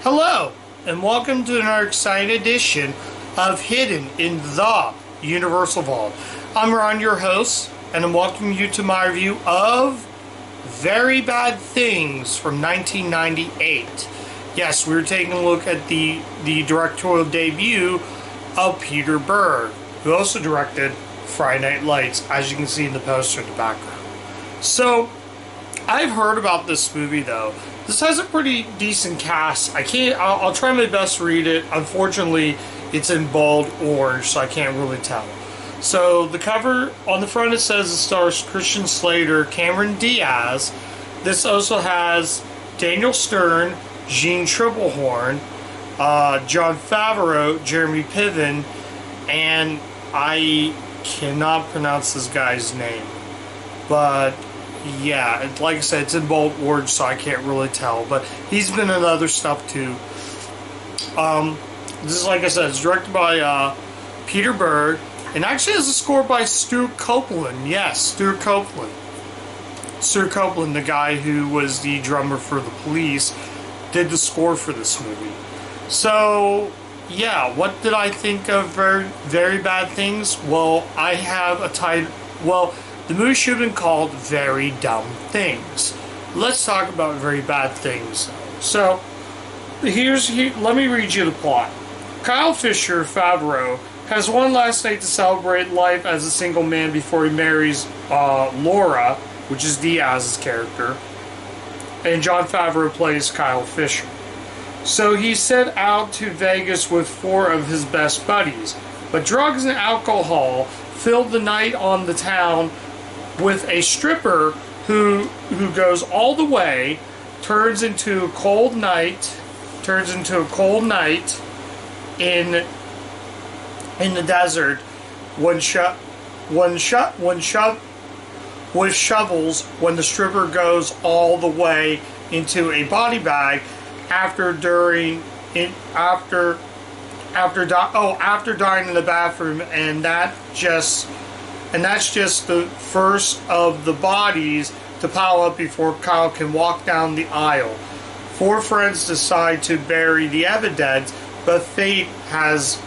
Hello, and welcome to another exciting edition of Hidden in the Universal Vault. I'm Ron, your host, and I'm welcoming you to my review of Very Bad Things from 1998. Yes, we're taking a look at the directorial debut of Peter Berg, who also directed Friday Night Lights, as you can see in the poster in the background. So, I've heard about this movie though. This has a pretty decent cast. I'll try my best to read it. Unfortunately, it's in bold orange, so I can't really tell. So the cover on the front, it says it stars Christian Slater, Cameron Diaz. This also has Daniel Stern, Jeanne Tripplehorn, Jon Favreau, Jeremy Piven, and I cannot pronounce this guy's name. But yeah, like I said, it's in bold orange, so I can't really tell. But he's been in other stuff too. This is, like I said, it's directed by Peter Berg, and actually has a score by Stuart Copeland. Yes, Stuart Copeland. Stuart Copeland, the guy who was the drummer for The Police, did the score for this movie. So, yeah, what did I think of Very Bad Things? Well, I have a title. Well, the movie should have been called Very Dumb Things. Let's talk about Very Bad Things. So, let me read you the plot. Kyle Fisher, Favreau, has one last night to celebrate life as a single man before he marries Laura, which is Diaz's character, and Jon Favreau plays Kyle Fisher. So he set out to Vegas with 4 of his best buddies, but drugs and alcohol filled the night on the town with a stripper who goes all the way, turns into a cold night in the desert with shovels when the stripper goes all the way into a body bag after dying in the bathroom, and that's just the first of the bodies to pile up before Kyle can walk down the aisle. 4 friends decide to bury the evidence, but fate has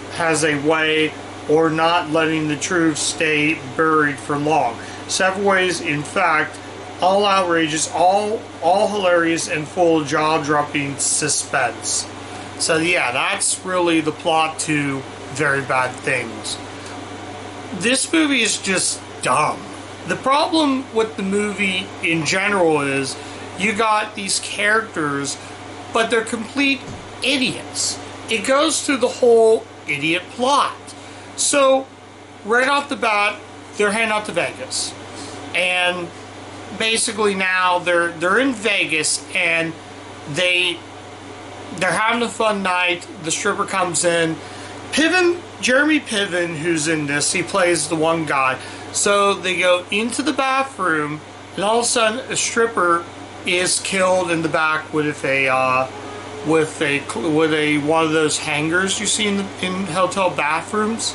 a way or not letting the truth stay buried for long. Several ways, in fact, all outrageous, all hilarious, and full of jaw-dropping suspense. So yeah, that's really the plot to Very Bad Things. This movie is just dumb. The problem with the movie in general is you got these characters, but they're complete idiots. It goes through the whole idiot plot. So, right off the bat, they're heading out to Vegas. And basically now they're in Vegas, and they're having a fun night. The stripper comes in. Jeremy Piven, who's in this, he plays the one guy. So they go into the bathroom, and all of a sudden a stripper is killed in the back with one of those hangers you see in hotel bathrooms.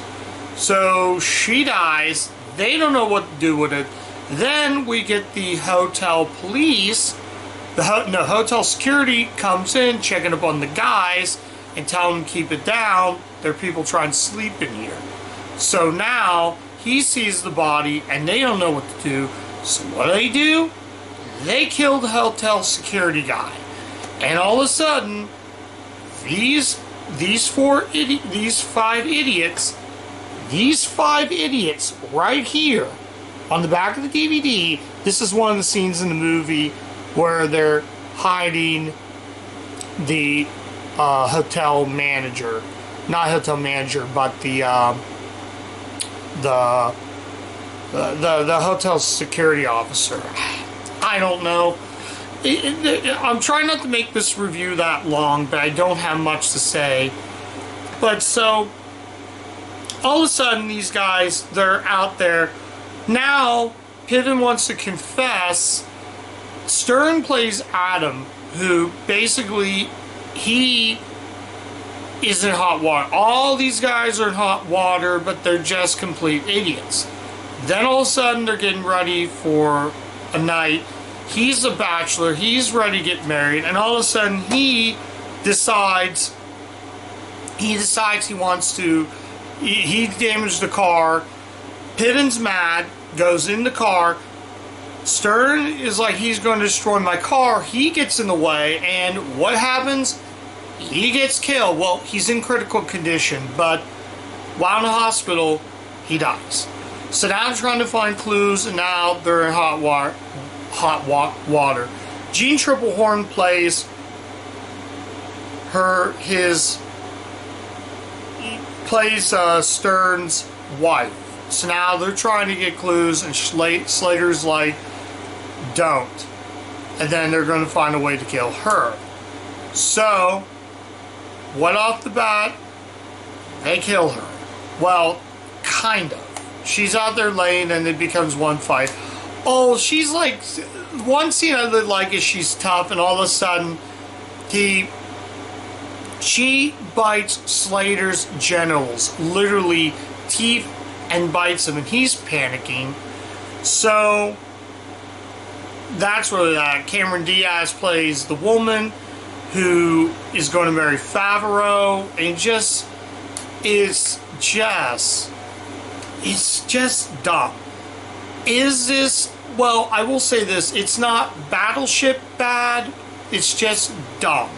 So she dies. They don't know what to do with it. Then we get the hotel police. Hotel security comes in, checking up on the guys and telling them to keep it down. There are people trying to sleep in here. So now he sees the body and they don't know what to do. So what do? They kill the hotel security guy. And all of a sudden, these 5 idiots right here on the back of the DVD. This is one of the scenes in the movie where they're hiding the hotel manager, not hotel manager, but the hotel security officer. I don't know. I'm trying not to make this review that long, but I don't have much to say. But so, all of a sudden, these guys, they're out there. Now, Piven wants to confess. Stern plays Adam, who basically, he is in hot water. All these guys are in hot water, but they're just complete idiots. Then all of a sudden, they're getting ready for a night. He's a bachelor. He's ready to get married. And all of a sudden, he decides he wants to. He damaged the car. Piven's mad, goes in the car. Stern is like, he's going to destroy my car. He gets in the way, and what happens? He gets killed. Well, he's in critical condition, but while in the hospital, he dies. So now they're trying to find clues, and now they're in hot water. Jeanne Tripplehorn plays Stern's wife. So now they're trying to get clues, and Slater's like, don't. And then they're going to find a way to kill her. So, what off the bat? They kill her. Well, kind of. She's out there laying, and it becomes one fight. Oh, she's like, one scene I really like is she's tough, and all of a sudden, she bites Slater's genitals, literally teeth, and bites him, and he's panicking. So that's where Cameron Diaz plays the woman who is going to marry Favreau, and it's just dumb. Is this, well, I will say this, it's not Battleship bad, it's just dumb.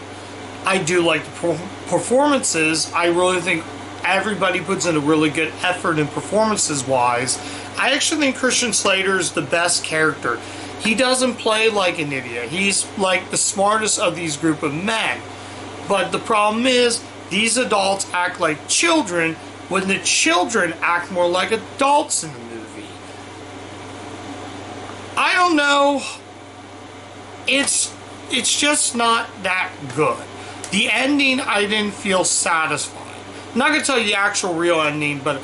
I do like the performances. I really think everybody puts in a really good effort in performances wise. I actually think Christian Slater is the best character. He doesn't play like an idiot. He's like the smartest of these group of men. But the problem is, these adults act like children when the children act more like adults in the movie. I don't know. It's just not that good. The ending, I didn't feel satisfied. I'm not going to tell you the actual real ending, but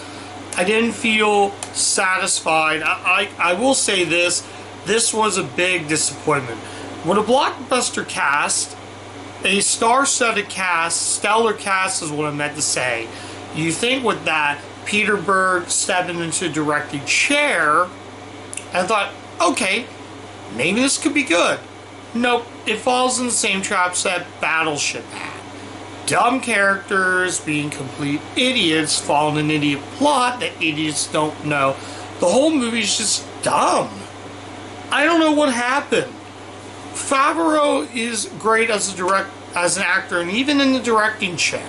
I didn't feel satisfied. I will say this was a big disappointment. With a blockbuster cast, a star-studded cast, stellar cast is what I meant to say. You think with that, Peter Berg stepping into a directing chair, I thought, okay, maybe this could be good. Nope, it falls in the same traps that Battleship had. Dumb characters being complete idiots, following an idiot plot that idiots don't know. The whole movie's just dumb. I don't know what happened. Favreau is great as an actor, and even in the directing chair.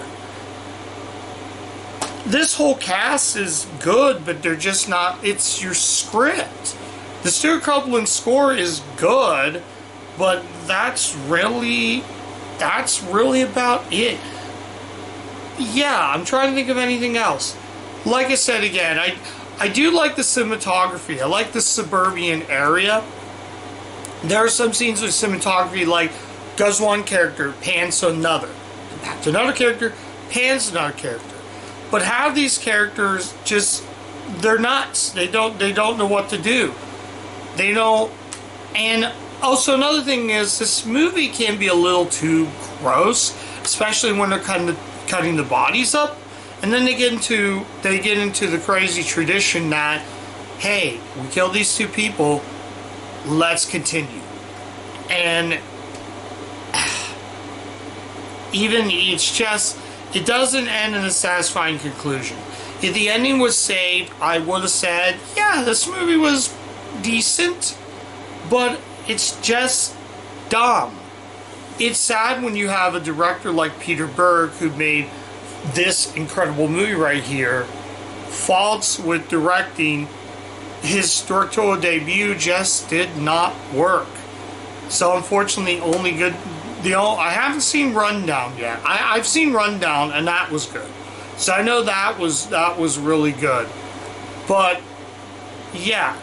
This whole cast is good, but they're just not. It's your script. The Stuart Copeland score is good, but that's really about it. Yeah, I'm trying to think of anything else. Like I said again, I do like the cinematography. I like the suburban area. There are some scenes with cinematography, like goes one character, pans to another, back to another character, pans to another character. But how these characters they're nuts. They don't know what to do. They don't. And also another thing is, this movie can be a little too gross, especially when they're cutting the bodies up, and then they get into the crazy tradition that, hey, we killed these two people, let's continue. And even it doesn't end in a satisfying conclusion. If the ending was saved, I would have said, yeah, this movie was decent, but it's just dumb. It's sad when you have a director like Peter Berg, who made this incredible movie right here, faults with directing. His directorial debut just did not work. So unfortunately, I haven't seen Rundown yet. I've seen Rundown, and that was good. So I know that was really good. But yeah.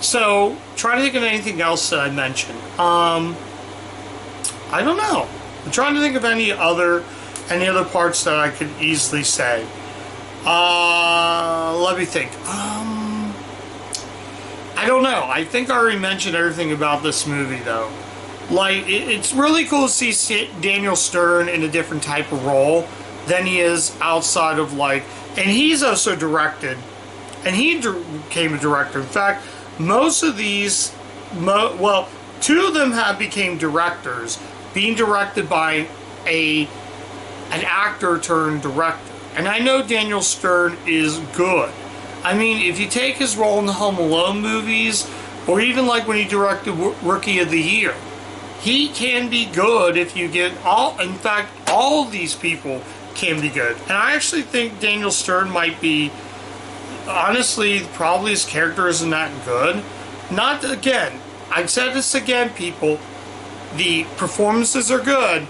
So trying to think of anything else that I mentioned. I don't know. I'm trying to think of any other parts that I could easily say. Let me think. I don't know. I think I already mentioned everything about this movie, though. Like, it's really cool to see Daniel Stern in a different type of role than he is outside of, like... And he's also directed. And he became a director. In fact, most of these... two of them have became directors. Being directed by a an actor turned director. And I know Daniel Stern is good. I mean, if you take his role in the Home Alone movies, or even like when he directed Rookie of the Year, he can be good if you get in fact, all of these people can be good. And I actually think Daniel Stern might be, honestly, probably his character isn't that good. Not, again, I've said this again, people, the performances are good,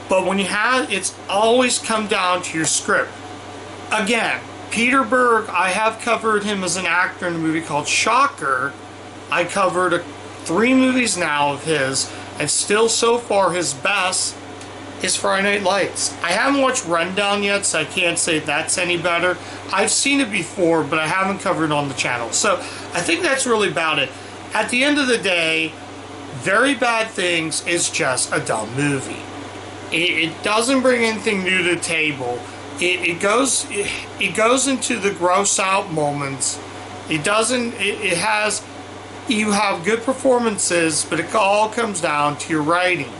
but when you have, it's always come down to your script. Again, Peter Berg, I have covered him as an actor in a movie called Shocker. I covered 3 movies now of his, and still so far his best is Friday Night Lights. I haven't watched Rundown yet, so I can't say that's any better. I've seen it before, but I haven't covered it on the channel. So I think that's really about it. At the end of the day, Very Bad Things is just a dumb movie. It doesn't bring anything new to the table. It goes into the gross out moments. It doesn't. It has. You have good performances, but it all comes down to your writing.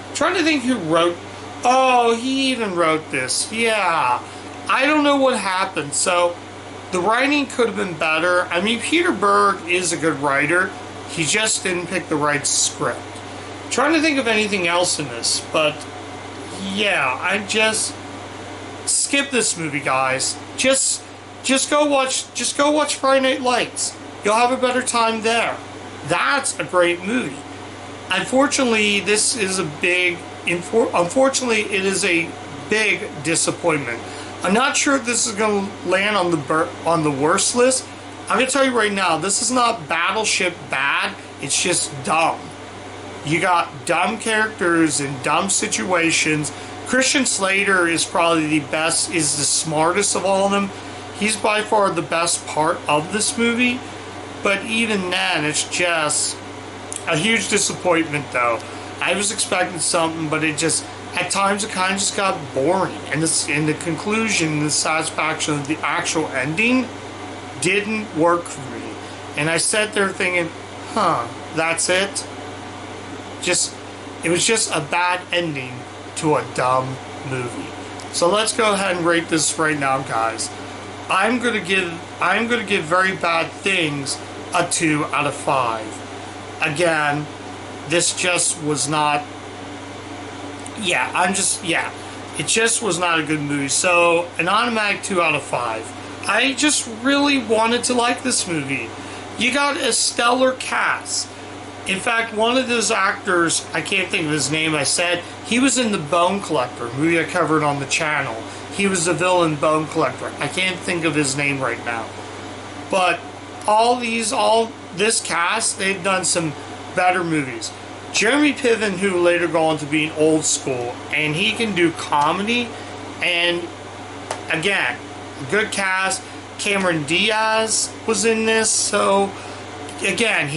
I'm trying to think who wrote. Oh, he even wrote this. Yeah, I don't know what happened. So the writing could have been better. I mean, Peter Berg is a good writer. He just didn't pick the right script. I'm trying to think of anything else in this, but yeah, I just skip this movie, guys. Just go watch Friday Night Lights. You'll have a better time there. That's a great movie. Unfortunately, it is a big disappointment. I'm not sure if this is going to land on the worst list. I'm going to tell you right now, this is not Battleship bad. It's just dumb. You got dumb characters in dumb situations. Christian Slater is probably the smartest of all of them. He's by far the best part of this movie. But even then, it's just a huge disappointment, though. I was expecting something, but it just, at times, it kind of just got boring. And in the conclusion, the satisfaction of the actual ending didn't work for me. And I sat there thinking, that's it? It was just a bad ending to a dumb movie. So let's go ahead and rate this right now, guys. I'm gonna give Very Bad Things a 2 out of 5. Again, this just was not. It just was not a good movie. So an automatic 2 out of 5. I just really wanted to like this movie. You got a stellar cast. In fact, one of those actors, I can't think of his name, I said, he was in The Bone Collector, movie I covered on the channel. He was the villain Bone Collector. I can't think of his name right now. But this cast, they've done some better movies. Jeremy Piven, who later go on to being Old School, and he can do comedy, and again, good cast. Cameron Diaz was in this, so again,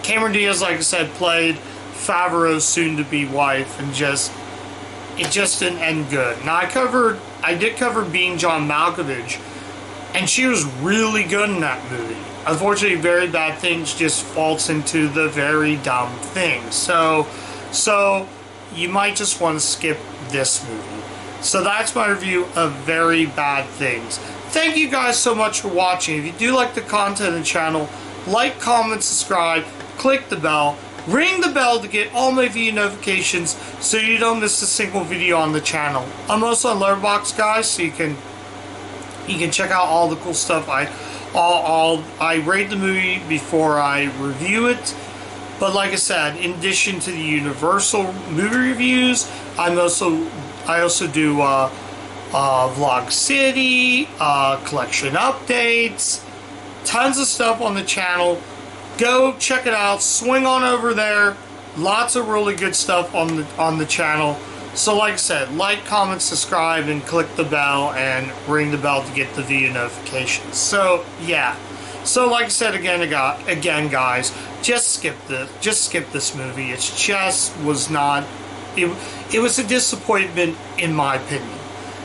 Cameron Diaz, like I said, played Favreau's soon-to-be wife, and it just didn't end good. Now, I did cover Being John Malkovich, and she was really good in that movie. Unfortunately, Very Bad Things just falls into the very dumb thing. So you might just want to skip this movie. So that's my review of Very Bad Things. Thank you guys so much for watching. If you do like the content of the channel, like, comment, subscribe, click the bell, ring the bell to get all my video notifications so you don't miss a single video on the channel. I'm also on Letterboxd, guys, so you can check out all the cool stuff. I rate the movie before I review it. But like I said, in addition to the Universal movie reviews, I also do Vlog City, collection updates, tons of stuff on the channel. Go check it out. Swing on over there. Lots of really good stuff on the channel. So like I said, like, comment, subscribe, and click the bell and ring the bell to get the video notifications. So yeah. So like I said again guys, just skip this movie. It just was not. It was a disappointment in my opinion.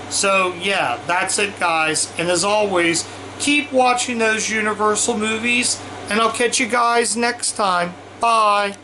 So yeah, that's it, guys. And as always, keep watching those Universal movies, and I'll catch you guys next time. Bye.